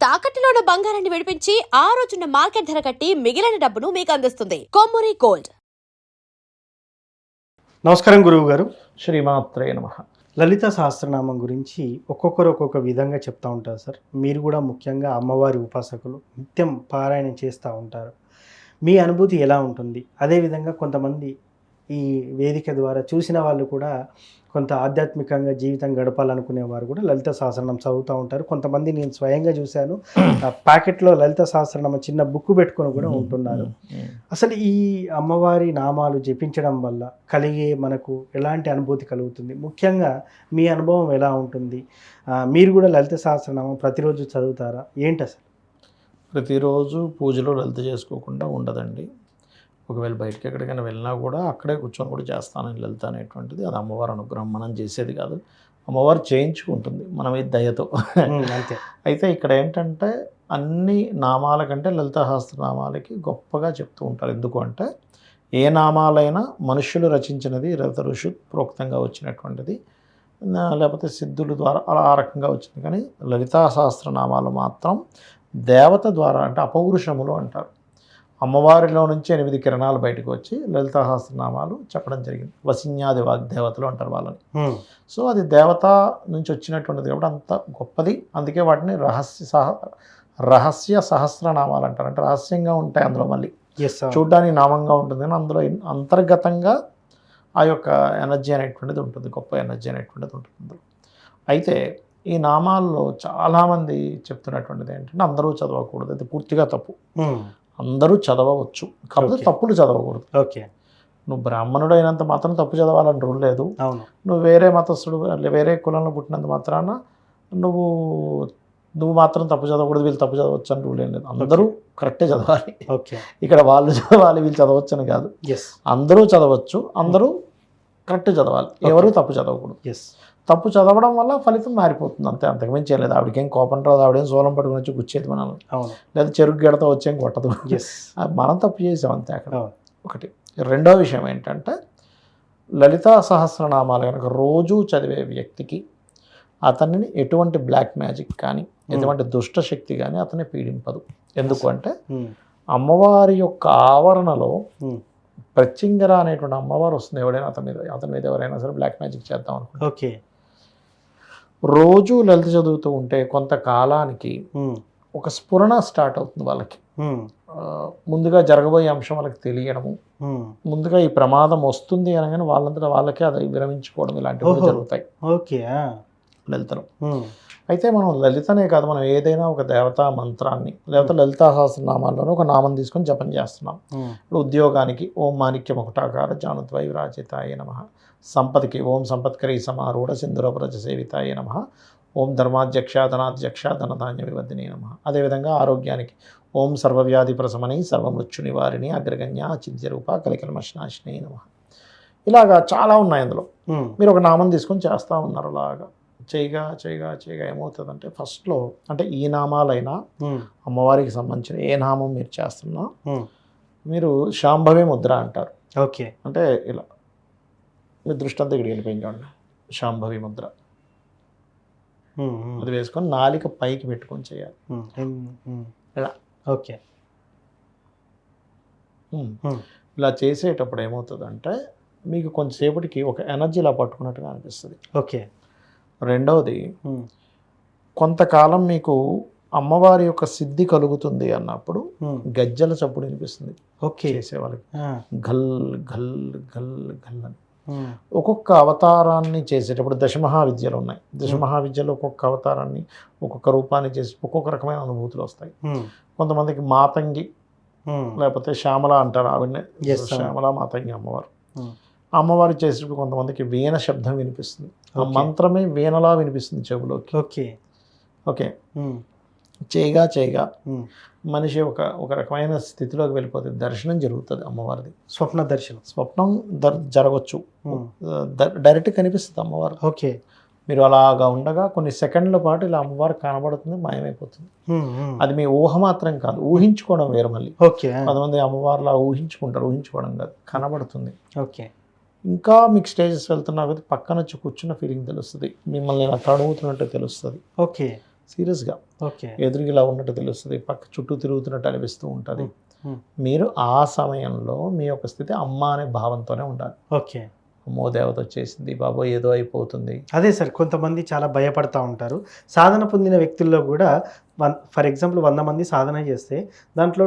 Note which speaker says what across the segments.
Speaker 1: తాకట్టులో ఉన్న బంగారాన్ని విడిపించి ఆ రోజున్న మార్కెట్ ధర కట్టి మిగిలిన డబ్బును మీకు అందిస్తుంది కొమ్మూరి గోల్డ్.
Speaker 2: నమస్కారం గురువు గారు.
Speaker 3: శ్రీమాత్రే నమః.
Speaker 2: లలిత సహస్రనామం గురించి ఒక్కొక్కరు ఒక్కొక్క విధంగా చెప్తూ ఉంటారు సార్. మీరు కూడా ముఖ్యంగా అమ్మవారి ఉపాసకులు, నిత్యం పారాయణం చేస్తూ ఉంటారు. మీ అనుభూతి ఎలా ఉంటుంది? అదేవిధంగా కొంతమంది ఈ వేదిక ద్వారా చూసిన వాళ్ళు కూడా కొంత ఆధ్యాత్మికంగా జీవితం గడపాలనుకునేవారు కూడా లలిత సహస్రనామం చదువుతూ ఉంటారు. కొంతమంది నేను స్వయంగా చూశాను, ప్యాకెట్లో లలిత సహస్రనామం చిన్న బుక్ పెట్టుకొని కూడా ఉంటున్నారు. అసలు ఈ అమ్మవారి నామాలు జపించడం వల్ల కలిగే మనకు ఎలాంటి అనుభూతి కలుగుతుంది? ముఖ్యంగా మీ అనుభవం ఎలా ఉంటుంది? మీరు కూడా లలిత సహస్రనామం ప్రతిరోజు చదువుతారా? ఏంటి అసలు?
Speaker 3: ప్రతిరోజు పూజలో లలిత చేసుకోకుండా ఉండదండి. ఒకవేళ బయటకి ఎక్కడికైనా వెళ్ళినా కూడా అక్కడే కూర్చొని కూడా చేస్తానని లలిత అనేటువంటిది. అది అమ్మవారి అనుగ్రహం, మనం చేసేది కాదు. అమ్మవారు చేయించుకుంటుంది మన మీద దయతో.
Speaker 2: అంతే.
Speaker 3: అయితే ఇక్కడ ఏంటంటే అన్ని నామాల కంటే లలిత సహస్రనామాలకి గొప్పగా చెప్తూ ఉంటారు. ఎందుకు అంటే ఏ నామాలైనా మనుష్యులు రచించినది, లలిత ఋషి ప్రోక్తంగా వచ్చినటువంటిది, లేకపోతే సిద్ధుల ద్వారా అలా ఆ రకంగా వచ్చింది. కానీ లలితా సహస్రనామాలు మాత్రం దేవత ద్వారా, అంటే అపౌరుషములు అంటారు. అమ్మవారిలో నుంచి 8 కిరణాలు బయటకు వచ్చి లలితా సహస్రనామాలు చెప్పడం జరిగింది. వసిన్యాది వాగ్దేవతలు అంటారు వాళ్ళని. సో అది దేవత నుంచి వచ్చినటువంటిది కాబట్టి అంత గొప్పది. అందుకే వాటిని రహస్య సహస్రనామాలు అంటారు. అంటే రహస్యంగా ఉంటాయి. అందులో మళ్ళీ చూడ్డానికి నామంగా ఉంటుంది కానీ అందులో అంతర్గతంగా ఆ యొక్క ఎనర్జీ అనేటువంటిది ఉంటుంది, గొప్ప ఎనర్జీ అనేటువంటిది ఉంటుంది అందులో. అయితే ఈ నామాల్లో చాలామంది చెప్తున్నటువంటిది ఏంటంటే అందరూ చదవకూడదు, అది పూర్తిగా తప్పు. అందరూ చదవవచ్చు, కాకపోతే తప్పులు చదవకూడదు.
Speaker 2: ఓకే.
Speaker 3: నువ్వు బ్రాహ్మణుడు అయినంత మాత్రం తప్పు చదవాలని రూల్ లేదు. నువ్వు వేరే మతస్థుడు, వేరే కులంలో పుట్టినంత మాత్రాన నువ్వు మాత్రం తప్పు చదవకూడదు, వీళ్ళు తప్పు చదవచ్చు అని రూల్ ఏం లేదు. అందరూ కరెక్టే చదవాలి.
Speaker 2: ఓకే.
Speaker 3: ఇక్కడ వాళ్ళు చదవాలి వీళ్ళు చదవచ్చు అని కాదు. అందరూ చదవచ్చు, అందరూ కరెక్ట్ చదవాలి, ఎవరు తప్పు చదవకూడదు. తప్పు చదవడం వల్ల ఫలితం మారిపోతుంది అంతే, అంతకుమించి చేయలేదు. ఆవిడకేం కోపం రాదు, ఆవిడేం సోలం పట్టుకుని వచ్చి గుచ్చేది మనల్ని, లేదా చెరుకు గెడతో వచ్చేం కొట్టదు. మనం తప్పు చేసాం అంతే అక్కడ. ఒకటి. రెండో విషయం ఏంటంటే లలితా సహస్రనామాలు కనుక రోజు చదివే వ్యక్తికి అతనిని ఎటువంటి బ్లాక్ మ్యాజిక్ కానీ ఎటువంటి దుష్టశక్తి కానీ అతన్ని పీడింపదు. ఎందుకు అంటే అమ్మవారి యొక్క ఆవరణలో ప్రత్యంగర అనేటువంటి అమ్మవారు వస్తుంది. ఎవడైనా అతని మీద ఎవరైనా సరే బ్లాక్ మ్యాజిక్ చేద్దాం అనుకుంటే, ఓకే, రోజు లలిత చదువుతూ ఉంటే కొంతకాలానికి ఒక స్ఫురణ స్టార్ట్ అవుతుంది వాళ్ళకి. ముందుగా జరగబోయే అంశం వాళ్ళకి తెలియడము, ముందుగా ఈ ప్రమాదం వస్తుంది అనగానే వాళ్ళంతటా వాళ్ళకే అది విరమించుకోవడం, ఇలాంటివి జరుగుతాయి. ఓకే. లలితలో అయితే మనం లలితనే కాదు, మనం ఏదైనా ఒక దేవతా మంత్రాన్ని లేకపోతే లలితా సహస్రనామాల్లోనూ ఒక నామం తీసుకొని జపం చేస్తున్నాం. ఇప్పుడు ఉద్యోగానికి ఓం మాణిక్య ముకుటాకార జానుద్వై విరాజితాయ నమః, సంపత్కి ఓం సంపత్కరీ సమారూఢ సింధురవ్రజ సేవితాయ నమః, ఓం ధర్మాధ్యక్ష ధనాధ్యక్ష ధనధాన్య వివర్ధిని నమః. అదేవిధంగా ఆరోగ్యానికి ఓం సర్వవ్యాధి ప్రశమని సర్వమృత్యు నివారిణి అగ్రగణ్య చింత్యరూప కలికల్మషనాశిని నమః. ఇలాగా చాలా ఉన్నాయి అందులో. మీరు ఒక నామం తీసుకొని చేస్తూ ఉన్నారు. అలాగా చేయగా చేయగా చేయగా ఏమవుతుందంటే ఫస్ట్లో, అంటే ఈ నామాలైనా అమ్మవారికి సంబంధించిన ఏ నామం మీరు చేస్తున్నా మీరు శాంభవి ముద్ర అంటారు.
Speaker 2: ఓకే. అంటే
Speaker 3: ఇలా మీ దృష్టి అంతా ఇక్కడికి వెళ్ళిపోయింది చూడండి, శాంభవి ముద్ర. అది వేసుకొని నాలిక పైకి పెట్టుకొని చేయాలి ఇలా.
Speaker 2: ఓకే.
Speaker 3: ఇలా చేసేటప్పుడు ఏమవుతుందంటే మీకు కొంచెంసేపటికి ఒక ఎనర్జీ ఇలా పట్టుకున్నట్టుగా అనిపిస్తుంది.
Speaker 2: ఓకే.
Speaker 3: రెండవది, కొంతకాలం మీకు అమ్మవారి యొక్క సిద్ధి కలుగుతుంది అన్నప్పుడు గజ్జల చప్పుడు వినిపిస్తుంది.
Speaker 2: ఓకే.
Speaker 3: చేసేవాళ్ళకి గల్ గల్ గల్ గల్ అని. ఒక్కొక్క అవతారాన్ని చేసేటప్పుడు దశమహావిద్యలు ఉన్నాయి. దశమహావిద్యలో ఒక్కొక్క అవతారాన్ని ఒక్కొక్క రూపాన్ని చేసి ఒక్కొక్క రకమైన అనుభూతులు వస్తాయి. కొంతమందికి మాతంగి లేకపోతే శ్యామల అంటారు, ఆవిడనే శ్యామల మాతంగి అమ్మవారు. అమ్మవారు చేసేటప్పుడు కొంతమందికి వీణ శబ్దం వినిపిస్తుంది, ఆ మంత్రమే వీణలా వినిపిస్తుంది చెవులోకి. ఓకే. ఓకే. చేయగా చేయగా మనిషి ఒక రకమైన స్థితిలోకి వెళ్ళిపోతుంది, దర్శనం జరుగుతుంది అమ్మవారిది. స్వప్నం జరగవచ్చు, డైరెక్ట్ కనిపిస్తుంది అమ్మవారు.
Speaker 2: ఓకే.
Speaker 3: మీరు అలాగా ఉండగా కొన్ని సెకండ్ల పాటు ఇలా అమ్మవారు కనబడుతుంది, మాయమైపోతుంది. అది మీ ఊహ మాత్రం కాదు, ఊహించుకోవడం వేరు మళ్ళీ.
Speaker 2: ఓకే.
Speaker 3: కొంతమంది అమ్మవారులా ఊహించుకుంటారు, ఊహించుకోవడం కాదు, కనబడుతుంది.
Speaker 2: ఓకే.
Speaker 3: ఇంకా మీకు స్టేజెస్ వెళ్తున్నా పక్కన వచ్చి కూర్చున్న ఫీలింగ్ తెలుస్తుంది, మిమ్మల్ని ఇలా తడుగుతున్నట్టు తెలుస్తుంది.
Speaker 2: ఓకే.
Speaker 3: సీరియస్గా
Speaker 2: ఓకే.
Speaker 3: ఎదురుగా ఇలా ఉన్నట్టు తెలుస్తుంది, పక్క చుట్టూ తిరుగుతున్నట్టు అనిపిస్తూ ఉంటుంది. మీరు ఆ సమయంలో మీ యొక్క స్థితి అమ్మ అనే భావంతోనే ఉండాలి.
Speaker 2: ఓకే.
Speaker 3: అమ్మో దేవత వచ్చేసింది బాబోయ్ ఏదో అయిపోతుంది.
Speaker 2: అదే సార్, కొంతమంది చాలా భయపడతా ఉంటారు. సాధన పొందిన వ్యక్తుల్లో కూడా ఫర్ ఎగ్జాంపుల్ 100 మంది సాధన చేస్తే దాంట్లో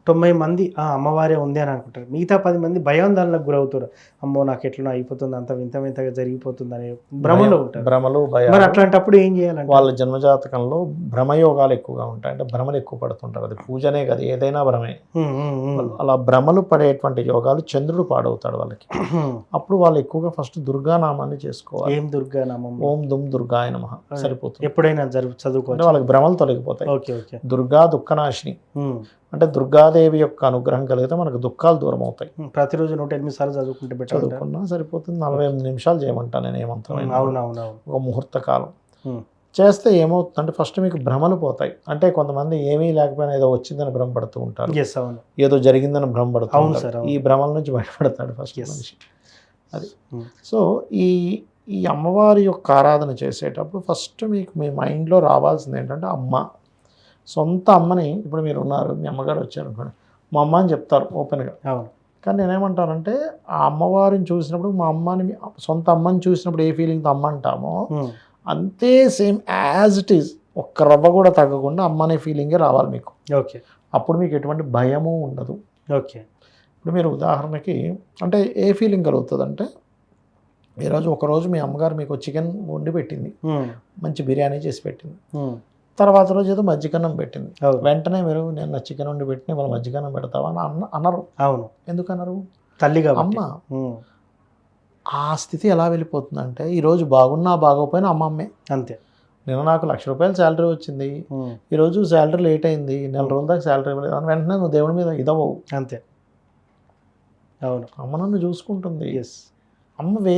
Speaker 2: 90 మంది అమ్మవారే ఉంది అని అనుకుంటారు. మిగతా 10 మంది భయాందోళనకు గురవుతారు. అమ్మో నాకు ఎట్లనో అయిపోతుంది, అంత వింత వింతగా జరిగిపోతుంది అనే భ్రమలో ఉంటారు.
Speaker 3: భ్రమలు,
Speaker 2: మరి
Speaker 3: భయాలు.
Speaker 2: అట్లాంటప్పుడు ఏం చేయాలంటే
Speaker 3: వాళ్ళ జన్మజాతకంలో భ్రమయోగాలు ఎక్కువగా ఉంటాయి. అంటే భ్రమలు ఎక్కువ పడుతుంటారు. అది పూజనే కదా, ఏదైనా భ్రమే. అలా భ్రమలు పడేటువంటి యోగాలు చంద్రుడు పాడవుతాడు వాళ్ళకి. అప్పుడు వాళ్ళు ఎక్కువగా ఫస్ట్ దుర్గానామాన్ని చేసుకోవాలి.
Speaker 2: ఏం దుర్గానామం?
Speaker 3: ఓం దుమ్ దుర్గాయ నమః సరిపోతుంది.
Speaker 2: ఎప్పుడైనా చదువుకోవాలి.
Speaker 3: అంటే వాళ్ళకి భ్రమలు తొలగిపోతాయి.
Speaker 2: Okay okay.
Speaker 3: దుర్గా దుఃఖనాశిని అంటే దుర్గాదేవి యొక్క అనుగ్రహం కలిగితే మనకు దుఃఖాలు దూరం అవుతాయి.
Speaker 2: ప్రతిరోజు 108 సార్లు చదువుకుంటే బెటర్.
Speaker 3: చదువుకున్నా సరిపోతుంది. 48 నిమిషాలు చేయమంటాను నేను ఏమంటాను.
Speaker 2: అవునవునవును.
Speaker 3: ఒక ముహూర్త కాలం చేస్తే ఏమవుతుందంటే ఫస్ట్ మీకు భ్రమలు పోతాయి. అంటే కొంతమంది ఏమీ లేకపోయినా ఏదో వచ్చిందని భ్రమపడుతూ ఉంటారు, ఏదో జరిగిందని భ్రమపడుతూ ఉంటారు. ఈ భ్రమల నుంచి బయటపడతాడు ఫస్ట్ మనిషి. అది సో ఈ అమ్మవారి యొక్క ఆరాధన చేసేటప్పుడు ఫస్ట్ మీకు మీ మైండ్లో రావాల్సింది ఏంటంటే అమ్మ, సొంత అమ్మని. ఇప్పుడు మీరు ఉన్నారు, మీ అమ్మగారు వచ్చారు అనుకోండి, మా అమ్మ అని చెప్తారు ఓపెన్గా.
Speaker 2: అవును.
Speaker 3: కానీ నేనేమంటానంటే ఆ అమ్మవారిని చూసినప్పుడు మా అమ్మని, సొంత అమ్మని చూసినప్పుడు ఏ ఫీలింగ్తో అమ్మ అంటామో అంతే సేమ్ యాజ్ ఇట్ ఈజ్, ఒక్క రవ్వ కూడా తగ్గకుండా అమ్మ అనే ఫీలింగే రావాలి మీకు.
Speaker 2: ఓకే.
Speaker 3: అప్పుడు మీకు ఎటువంటి భయము ఉండదు.
Speaker 2: ఓకే.
Speaker 3: ఇప్పుడు మీరు ఉదాహరణకి అంటే ఏ ఫీలింగ్ కలుగుతుందంటే, ఈరోజు ఒకరోజు మీ అమ్మగారు మీకు చికెన్ వండి పెట్టింది, మంచి బిర్యానీ చేసి పెట్టింది. తర్వాత రోజు ఏదో మజ్జిగన్నం పెట్టింది. వెంటనే మీరు నేను చికెన్ వండి పెట్టిన వాళ్ళు మజ్జిగన్నం పెడతావా అని అనరు.
Speaker 2: అవును.
Speaker 3: ఎందుకు అనరు?
Speaker 2: తల్లిగా
Speaker 3: అమ్మ. ఆ స్థితి ఎలా వెళ్ళిపోతుందంటే ఈరోజు బాగున్నా బాగోపోయినా అమ్మే.
Speaker 2: అంతే.
Speaker 3: నిన్న నాకు ₹1,00,000 శాలరీ వచ్చింది, ఈరోజు శాలరీ లేట్ అయింది, నెల రోజుల దాకా శాలరీ ఇవ్వలేదు అని వెంటనే నువ్వు దేవుడి మీద ఇదవవు.
Speaker 2: అంతే. అవును.
Speaker 3: అమ్మ నన్ను చూసుకుంటుంది. అమ్మ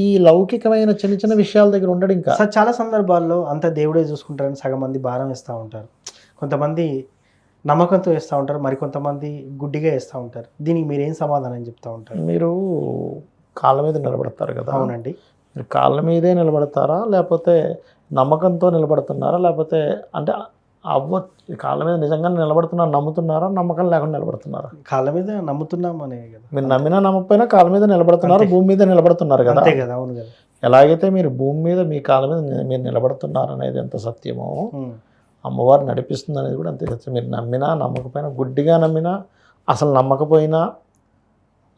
Speaker 3: ఈ లౌకికమైన చిన్న చిన్న విషయాల దగ్గర ఉండడు. ఇంకా
Speaker 2: చాలా సందర్భాల్లో అంత దేవుడే చూసుకుంటారని సగం మంది భారం వేస్తూ ఉంటారు. కొంతమంది నమ్మకంతో వేస్తూ ఉంటారు, మరికొంతమంది గుడ్డిగా వేస్తూ ఉంటారు. దీనికి మీరేం సమాధానం చెప్తూ ఉంటారు?
Speaker 3: మీరు కాళ్ళ మీద నిలబడతారు కదా.
Speaker 2: అవునండి.
Speaker 3: మీరు కాళ్ళ మీదే నిలబడతారా, లేకపోతే నమ్మకంతో నిలబడుతున్నారా, లేకపోతే అంటే కాళ్ళ మీద నిజంగా నిలబడుతున్నారు నమ్ముతున్నారా, నమ్మకం లేకుండా నిలబడుతున్నారా?
Speaker 2: కాళ్ళ మీద నమ్ముతున్నామనే కదా.
Speaker 3: మీరు నమ్మినా నమ్మకపోయినా కాళ్ళ మీద నిలబడుతున్నారు, భూమి మీద నిలబడుతున్నారు కదా.
Speaker 2: అంతే కదా. అవును కదా.
Speaker 3: ఎలాగైతే మీరు భూమి మీద మీ కాళ్ళ మీద మీరు నిలబడుతున్నారు అనేది ఎంత సత్యమో, అమ్మవారు నడిపిస్తుంది అనేది కూడా అంతే సత్యం. మీరు నమ్మినా నమ్మకపోయినా, గుడ్డిగా నమ్మినా అసలు నమ్మకపోయినా,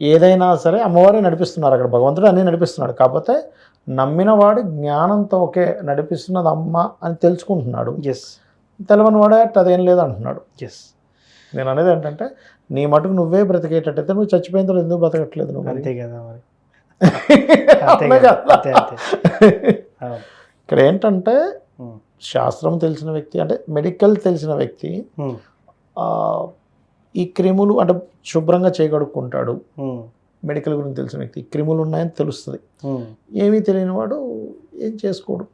Speaker 3: ఏదైనా సరే అమ్మవారే నడిపిస్తున్నారు. అక్కడ భగవంతుడు అన్నీ నడిపిస్తున్నాడు. కాకపోతే నమ్మిన వాడు జ్ఞానంతో ఓకే నడిపిస్తున్నది అమ్మ అని తెలుసుకుంటున్నాడు. తెలవని వాడే అదేం లేదు అంటున్నాడు. నేను అనేది ఏంటంటే నీ మటుకు నువ్వే బ్రతికేటట్టయితే నువ్వు చచ్చిపోయిన తర్వాత ఎందుకు బ్రతకట్లేదు నువ్వు?
Speaker 2: అంతే కదా మరి.
Speaker 3: ఇక్కడ ఏంటంటే శాస్త్రం తెలిసిన వ్యక్తి, అంటే మెడికల్ తెలిసిన వ్యక్తి ఈ క్రిములు అంటే శుభ్రంగా చేయగడుక్కుంటాడు. మెడికల్ గురించి తెలిసిన వ్యక్తి క్రిములు ఉన్నాయని తెలుస్తుంది. ఏమీ తెలియని వాడు ఏం చేసుకోడు.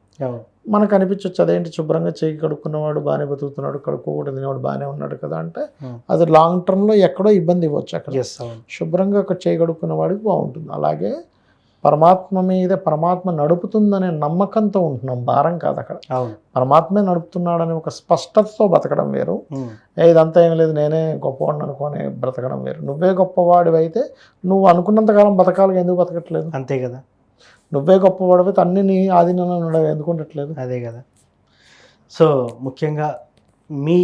Speaker 3: మనకు అనిపించవచ్చు అదేంటి శుభ్రంగా చేయి కడుక్కున్నవాడు బాగానే బతుకుతున్నాడు, కడుక్కోకూడదు తినేవాడు బాగానే ఉన్నాడు కదా అంటే అది లాంగ్ టర్మ్లో ఎక్కడో ఇబ్బంది ఇవ్వచ్చు. అక్కడ శుభ్రంగా ఒక చేయి కడుక్కున్న వాడికి బాగుంటుంది. అలాగే పరమాత్మ నడుపుతుందనే నమ్మకంతో ఉంటున్నాం, భారం కాదు. అక్కడ పరమాత్మే నడుపుతున్నాడని ఒక స్పష్టతతో బతకడం వేరు, ఇదంతా ఏం లేదు నేనే గొప్పవాడిని అనుకోని బ్రతకడం వేరు. నువ్వే గొప్పవాడివి అయితే నువ్వు అనుకున్నంతకాలం బతకాలి, ఎందుకు బతకట్లేదు?
Speaker 2: అంతే కదా.
Speaker 3: నువ్వే గొప్పవాడివైతే అన్ని నీ ఆధీనంలో ఎందుకు ఉండట్లేదు?
Speaker 2: అదే కదా. సో ముఖ్యంగా మీ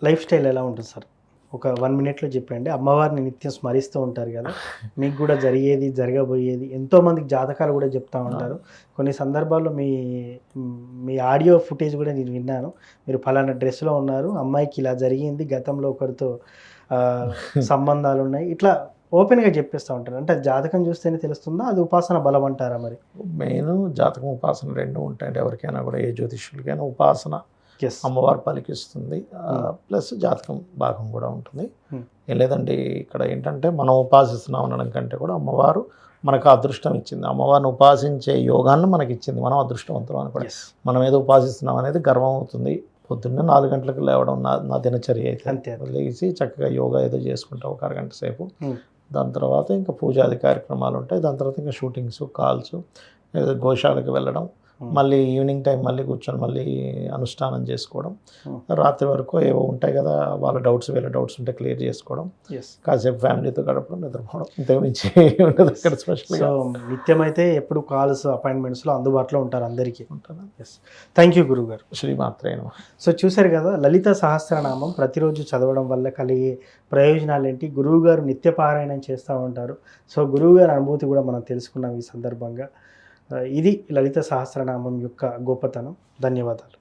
Speaker 2: లైఫ్ స్టైల్ ఎలా ఉంటుంది సార్? ఒక 1 minute చెప్పండి. అమ్మవారిని నిత్యం స్మరిస్తూ ఉంటారు కదా, మీకు కూడా జరిగేది జరగబోయేది ఎంతోమందికి జాతకాలు కూడా చెప్తూ ఉంటారు. కొన్ని సందర్భాల్లో మీ ఆడియో ఫుటేజ్ కూడా నేను విన్నాను. మీరు ఫలానా డ్రెస్లో ఉన్నారు, అమ్మాయికి ఇలా జరిగింది, గతంలో ఒకరితో సంబంధాలు ఉన్నాయి, ఇట్లా ఓపెన్గా చెప్పేస్తూ ఉంటారు. అంటే జాతకం చూస్తేనే తెలుస్తుందా, అది ఉపాసన బలం అంటారా? మరి
Speaker 3: మెయిన్ జాతకం ఉపాసన రెండు ఉంటాయండి. ఎవరికైనా కూడా ఏ జ్యోతిష్యులకైనా ఉపాసన అమ్మవారు పలికిస్తుంది, ప్లస్ జాతకం భాగం కూడా ఉంటుంది. ఏం లేదండి, ఇక్కడ ఏంటంటే మనం ఉపాసిస్తున్నాం అనడం కంటే కూడా అమ్మవారు మనకు అదృష్టం ఇచ్చింది. అమ్మవారిని ఉపాసించే యోగాన్ని మనకి ఇచ్చింది. మనం అదృష్టవంతులు అని కూడా. మనం ఏదో ఉపాసిస్తున్నాం అనేది గర్వం అవుతుంది. పొద్దున్నే 4 గంటలకు లేవడం నా దినచర్య అయితే. లేచి చక్కగా యోగా ఏదో చేసుకుంటాం ఒక అరగంట సేపు. దాని తర్వాత ఇంకా పూజాది కార్యక్రమాలు ఉంటాయి. దాని తర్వాత ఇంకా షూటింగ్స్, కాల్స్, గోశాలకు వెళ్ళడం, మళ్ళీ ఈవినింగ్ టైం మళ్ళీ కూర్చొని మళ్ళీ అనుష్ఠానం చేసుకోవడం, రాత్రి వరకు ఏవో ఉంటాయి కదా వాళ్ళ డౌట్స్ వీళ్ళ డౌట్స్ ఉంటే క్లియర్ చేసుకోవడం,
Speaker 2: ఎస్.
Speaker 3: కాసేపు ఫ్యామిలీతో గడపడం, నిద్రపోవడం, ఇంతకుమించి ఉండదు అక్కడ స్పెషల్గా
Speaker 2: సో నిత్యమైతే ఎప్పుడు కాల్స్ అపాయింట్మెంట్స్లో అందుబాటులో ఉంటారు అందరికీ.
Speaker 3: ఉంటాను.
Speaker 2: ఎస్. థ్యాంక్ యూ గురుగారు.
Speaker 3: శ్రీమాత్రే నమః.
Speaker 2: సో చూశారు కదా, లలిత సహస్రనామం ప్రతిరోజు చదవడం వల్ల కలిగే ప్రయోజనాలు ఏంటి, గురువుగారు నిత్య పారాయణం చేస్తూ ఉంటారు. సో గురువుగారి అనుభూతి కూడా మనం తెలుసుకున్నాం ఈ సందర్భంగా. ఇది లలిత సహస్రనామం యొక్క గొప్పతనం. ధన్యవాదాలు.